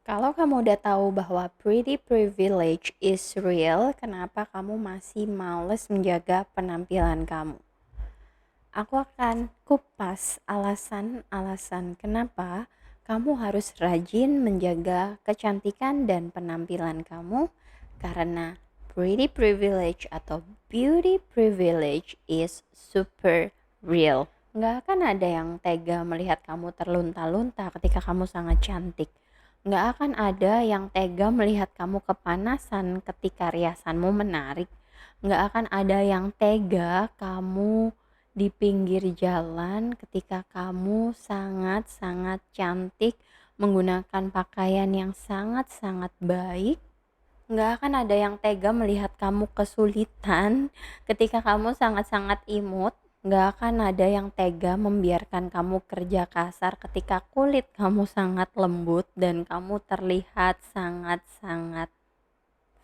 Kalau kamu udah tahu bahwa pretty privilege is real, kenapa kamu masih males menjaga penampilan kamu? Aku akan kupas alasan-alasan kenapa kamu harus rajin menjaga kecantikan dan penampilan kamu karena pretty privilege atau beauty privilege is super real. Nggak akan ada yang tega melihat kamu terlunta-lunta ketika kamu sangat cantik. Nggak akan ada yang tega melihat kamu kepanasan ketika riasanmu menarik. Nggak akan ada yang tega kamu di pinggir jalan ketika kamu sangat-sangat cantik menggunakan pakaian yang sangat-sangat baik. Nggak akan ada yang tega melihat kamu kesulitan ketika kamu sangat-sangat imut. Nggak akan ada yang tega membiarkan kamu kerja kasar ketika kulit kamu sangat lembut dan kamu terlihat sangat-sangat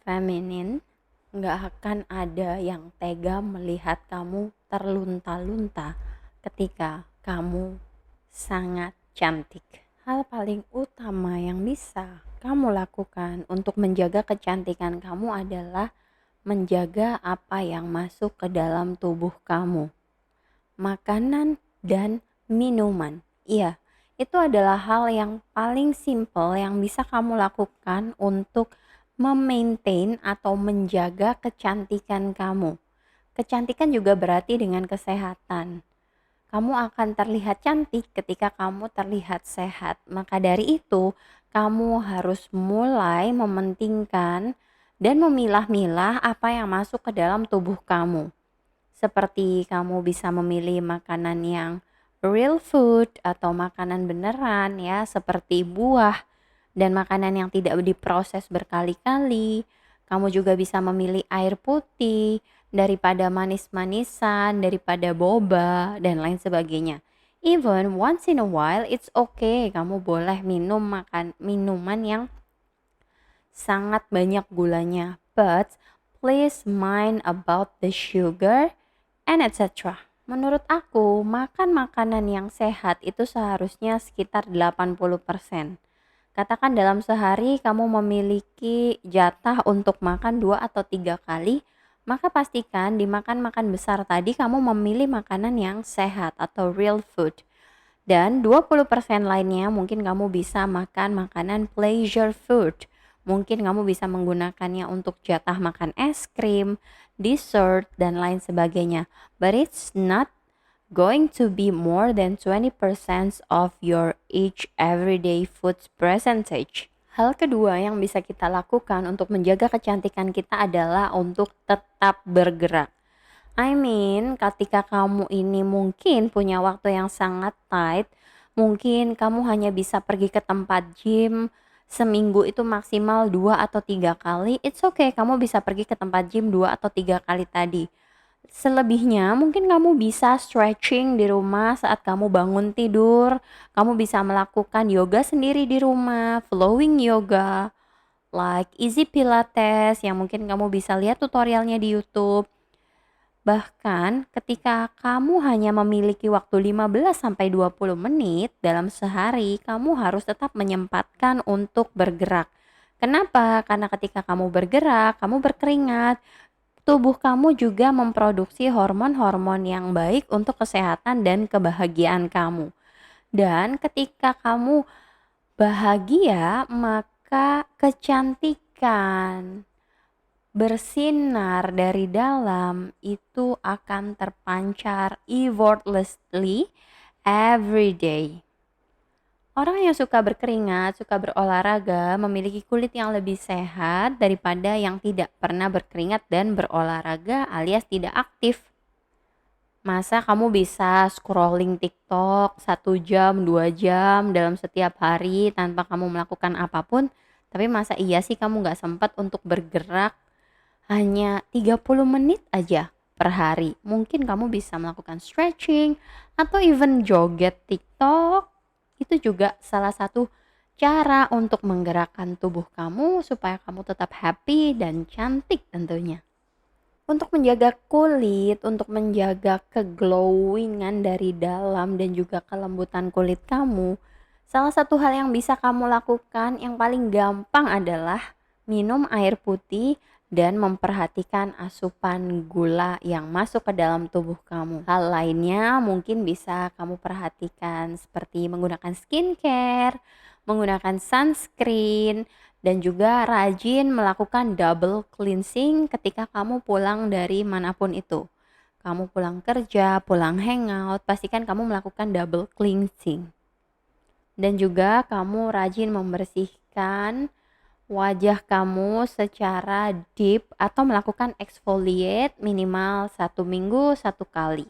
feminin. Nggak akan ada yang tega melihat kamu terlunta-lunta ketika kamu sangat cantik. Hal paling utama yang bisa kamu lakukan untuk menjaga kecantikan kamu adalah menjaga apa yang masuk ke dalam tubuh kamu. Makanan dan minuman. Iya, itu adalah hal yang paling simple yang bisa kamu lakukan untuk memaintain atau menjaga kecantikan kamu. Kecantikan juga berarti dengan kesehatan. Kamu akan terlihat cantik ketika kamu terlihat sehat. Maka dari itu, kamu harus mulai mementingkan dan memilah-milah apa yang masuk ke dalam tubuh kamu. Seperti kamu bisa memilih makanan yang real food atau makanan beneran ya, seperti buah dan makanan yang tidak diproses berkali-kali. Kamu juga bisa memilih air putih daripada manis-manisan, daripada boba dan lain sebagainya. Even once in a while it's okay, kamu boleh minum minuman yang sangat banyak gulanya. But please mind about the sugar and etc. Menurut aku, makan makanan yang sehat itu seharusnya sekitar 80%. Katakan dalam sehari kamu memiliki jatah untuk makan 2 atau 3 kali, maka pastikan di makan-makan besar tadi kamu memilih makanan yang sehat atau real food. Dan 20% lainnya mungkin kamu bisa makan makanan pleasure food. Mungkin kamu bisa menggunakannya untuk jatah makan es krim, dessert, dan lain sebagainya. But it's not going to be more than 20% of your each everyday food percentage. Hal kedua yang bisa kita lakukan untuk menjaga kecantikan kita adalah untuk tetap bergerak. I mean, ketika kamu ini mungkin punya waktu yang sangat tight, mungkin kamu hanya bisa pergi ke tempat gym seminggu itu maksimal 2 atau 3 kali. It's okay, kamu bisa pergi ke tempat gym 2 atau 3 kali tadi. Selebihnya mungkin kamu bisa stretching di rumah saat kamu bangun tidur. Kamu bisa melakukan yoga sendiri di rumah, flowing yoga, like easy pilates yang mungkin kamu bisa lihat tutorialnya di YouTube. Bahkan ketika kamu hanya memiliki waktu 15-20 menit dalam sehari, kamu harus tetap menyempatkan untuk bergerak. Kenapa? Karena ketika kamu bergerak, kamu berkeringat, tubuh kamu juga memproduksi hormon-hormon yang baik untuk kesehatan dan kebahagiaan kamu. Dan ketika kamu bahagia, maka kecantikan bersinar dari dalam itu akan terpancar effortlessly every day. Orang yang suka berkeringat, suka berolahraga, memiliki kulit yang lebih sehat daripada yang tidak pernah berkeringat dan berolahraga alias tidak aktif. Masa kamu bisa scrolling TikTok 1 jam, 2 jam dalam setiap hari tanpa kamu melakukan apapun? Tapi masa iya sih kamu gak sempat untuk bergerak hanya 30 menit aja per hari? Mungkin kamu bisa melakukan stretching atau even joget TikTok. Itu juga salah satu cara untuk menggerakkan tubuh kamu supaya kamu tetap happy dan cantik tentunya. Untuk menjaga kulit, untuk menjaga keglowingan dari dalam dan juga kelembutan kulit kamu, Salah satu hal yang bisa kamu lakukan yang paling gampang adalah minum air putih dan memperhatikan asupan gula yang masuk ke dalam tubuh kamu. Hal lainnya mungkin bisa kamu perhatikan seperti menggunakan skincare, menggunakan sunscreen, dan juga rajin melakukan double cleansing ketika kamu pulang dari manapun itu. Kamu pulang kerja, pulang hangout, pastikan kamu melakukan double cleansing. Dan juga kamu rajin membersihkan wajah kamu secara deep atau melakukan exfoliate minimal 1 minggu 1 kali.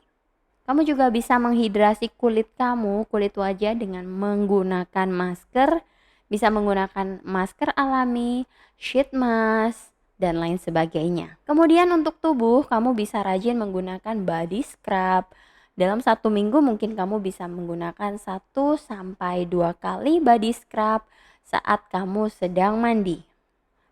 Kamu juga bisa menghidrasi kulit kamu, kulit wajah dengan menggunakan masker, bisa menggunakan masker alami, sheet mask, dan lain sebagainya. Kemudian untuk tubuh, kamu bisa rajin menggunakan body scrub. Dalam 1 minggu mungkin kamu bisa menggunakan 1 sampai 2 kali body scrub saat kamu sedang mandi.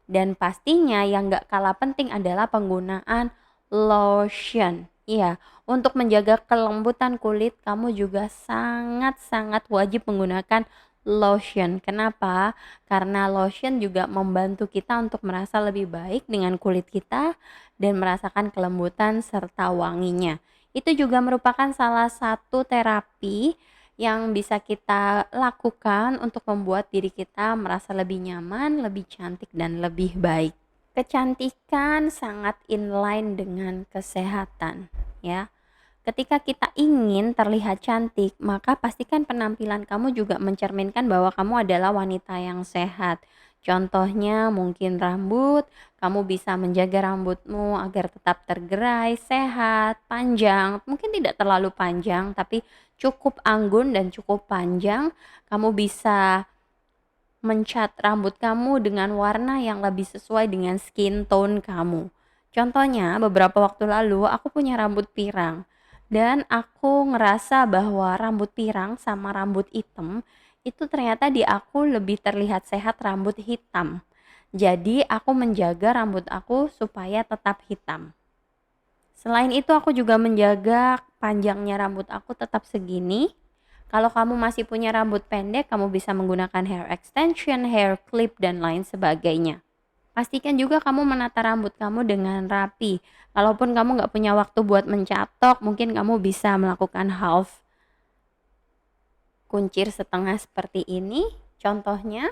Dan pastinya yang gak kalah penting adalah penggunaan lotion. Iya, untuk menjaga kelembutan kulit kamu juga sangat-sangat wajib menggunakan lotion. Kenapa? Karena lotion juga membantu kita untuk merasa lebih baik dengan kulit kita dan merasakan kelembutan serta wanginya. Itu juga merupakan salah satu terapi yang bisa kita lakukan untuk membuat diri kita merasa lebih nyaman, lebih cantik, dan lebih baik. Kecantikan sangat inline dengan kesehatan, ya. Ketika kita ingin terlihat cantik, maka pastikan penampilan kamu juga mencerminkan bahwa kamu adalah wanita yang sehat. Contohnya mungkin rambut, kamu bisa menjaga rambutmu agar tetap tergerai, sehat, panjang. Mungkin tidak terlalu panjang, tapi cukup anggun dan cukup panjang. Kamu bisa mencat rambut kamu dengan warna yang lebih sesuai dengan skin tone kamu. Contohnya, beberapa waktu lalu aku punya rambut pirang. Dan aku ngerasa bahwa rambut pirang sama rambut hitam itu ternyata di aku lebih terlihat sehat rambut hitam. Jadi aku menjaga rambut aku supaya tetap hitam. Selain itu aku juga menjaga panjangnya rambut aku tetap segini. Kalau kamu masih punya rambut pendek, kamu bisa menggunakan hair extension, hair clip, dan lain sebagainya. Pastikan juga kamu menata rambut kamu dengan rapi. Kalaupun kamu nggak punya waktu buat mencatok, mungkin kamu bisa melakukan half kuncir setengah seperti ini contohnya.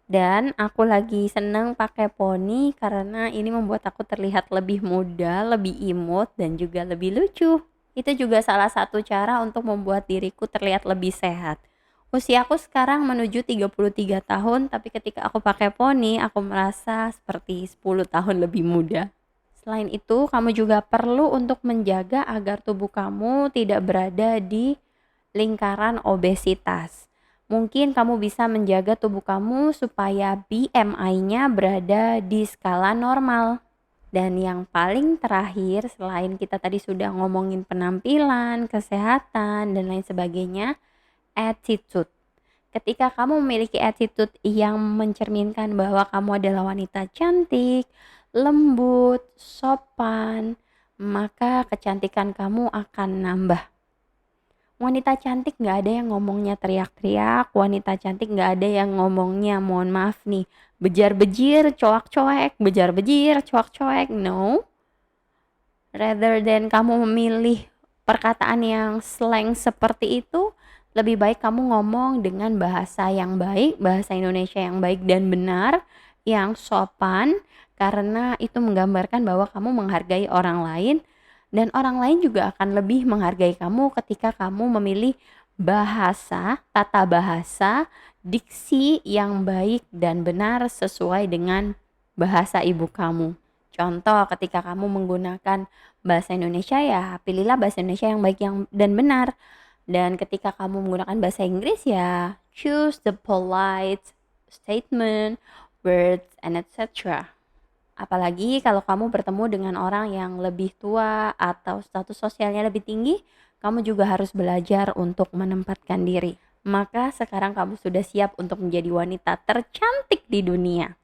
Dan aku lagi seneng pakai poni karena ini membuat aku terlihat lebih muda, lebih imut, dan juga lebih lucu. Itu juga salah satu cara untuk membuat diriku terlihat lebih sehat. Usiaku sekarang menuju 33 tahun, tapi ketika aku pakai poni, aku merasa seperti 10 tahun lebih muda. Selain itu, kamu juga perlu untuk menjaga agar tubuh kamu tidak berada di lingkaran obesitas. Mungkin kamu bisa menjaga tubuh kamu supaya BMI-nya berada di skala normal. Dan yang paling terakhir, selain kita tadi sudah ngomongin penampilan, kesehatan, dan lain sebagainya, attitude. Ketika kamu memiliki attitude yang mencerminkan bahwa kamu adalah wanita cantik, lembut, sopan, maka kecantikan kamu akan nambah. Wanita cantik nggak ada yang ngomongnya teriak-teriak, wanita cantik nggak ada yang ngomongnya, mohon maaf nih, bejar-bejir, coak-coek, bejar-bejir, coak-coek, no. Rather than kamu memilih perkataan yang slang seperti itu, lebih baik kamu ngomong dengan bahasa yang baik, bahasa Indonesia yang baik dan benar, yang sopan, karena itu menggambarkan bahwa kamu menghargai orang lain, dan orang lain juga akan lebih menghargai kamu ketika kamu memilih bahasa, tata bahasa, diksi yang baik dan benar sesuai dengan bahasa ibu kamu. Contoh, ketika kamu menggunakan bahasa Indonesia, ya pilihlah bahasa Indonesia yang baik dan benar. Dan ketika kamu menggunakan bahasa Inggris, ya choose the polite statement, words, and etc. Apalagi kalau kamu bertemu dengan orang yang lebih tua atau status sosialnya lebih tinggi, kamu juga harus belajar untuk menempatkan diri. Maka sekarang kamu sudah siap untuk menjadi wanita tercantik di dunia.